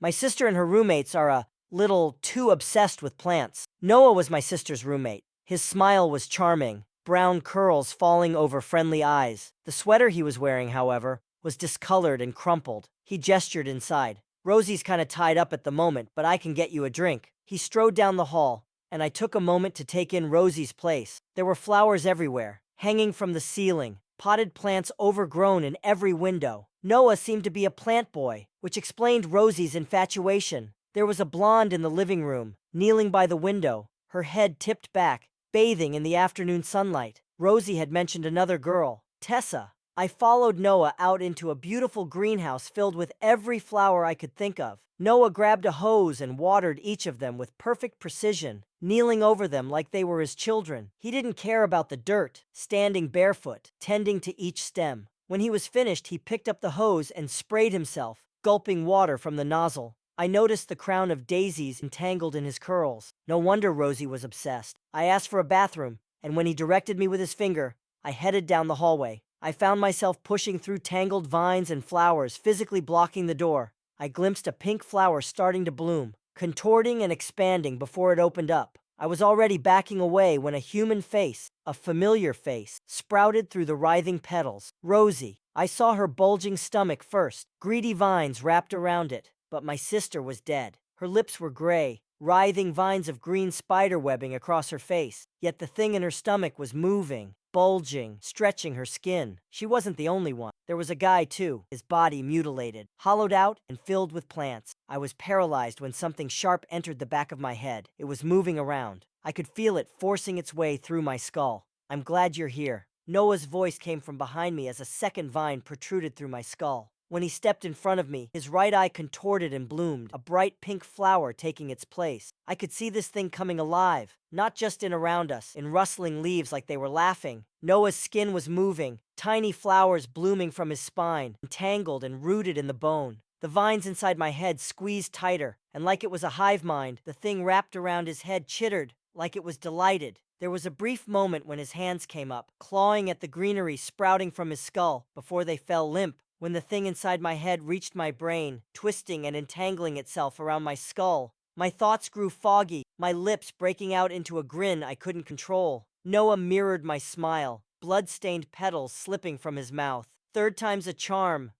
My sister and her roommates are a little too obsessed with plants. Noah was my sister's roommate. His smile was charming, brown curls falling over friendly eyes. The sweater he was wearing, however, was discolored and crumpled. He gestured inside. Rosie's kinda tied up at the moment, but I can get you a drink. He strode down the hall, and I took a moment to take in Rosie's place. There were flowers everywhere, hanging from the ceiling, potted plants overgrown in every window. Noah seemed to be a plant boy, which explained Rosie's infatuation. There was a blonde in the living room, kneeling by the window, her head tipped back, bathing in the afternoon sunlight. Rosie had mentioned another girl, Tessa. I followed Noah out into a beautiful greenhouse filled with every flower I could think of. Noah grabbed a hose and watered each of them with perfect precision, kneeling over them like they were his children. He didn't care about the dirt, standing barefoot, tending to each stem. When he was finished, he picked up the hose and sprayed himself, gulping water from the nozzle. I noticed the crown of daisies entangled in his curls. No wonder Rosie was obsessed. I asked for a bathroom, and when he directed me with his finger, I headed down the hallway. I found myself pushing through tangled vines and flowers, physically blocking the door. I glimpsed a pink flower starting to bloom, contorting and expanding before it opened up. I was already backing away when a human face, a familiar face, sprouted through the writhing petals. Rosie. I saw her bulging stomach first, greedy vines wrapped around it, but my sister was dead. Her lips were gray, writhing vines of green spider webbing across her face, yet the thing in her stomach was moving, bulging, stretching her skin. She wasn't the only one. There was a guy too, his body mutilated, hollowed out and filled with plants. I was paralyzed when something sharp entered the back of my head. It was moving around. I could feel it forcing its way through my skull. I'm glad you're here. Noah's voice came from behind me as a second vine protruded through my skull. When he stepped in front of me, his right eye contorted and bloomed, a bright pink flower taking its place. I could see this thing coming alive, not just in around us, in rustling leaves like they were laughing. Noah's skin was moving, tiny flowers blooming from his spine, entangled and rooted in the bone. The vines inside my head squeezed tighter, and like it was a hive mind, the thing wrapped around his head chittered, like it was delighted. There was a brief moment when his hands came up, clawing at the greenery sprouting from his skull, before they fell limp. When the thing inside my head reached my brain, twisting and entangling itself around my skull, my thoughts grew foggy, my lips breaking out into a grin I couldn't control. Noah mirrored my smile, blood-stained petals slipping from his mouth. Third time's a charm,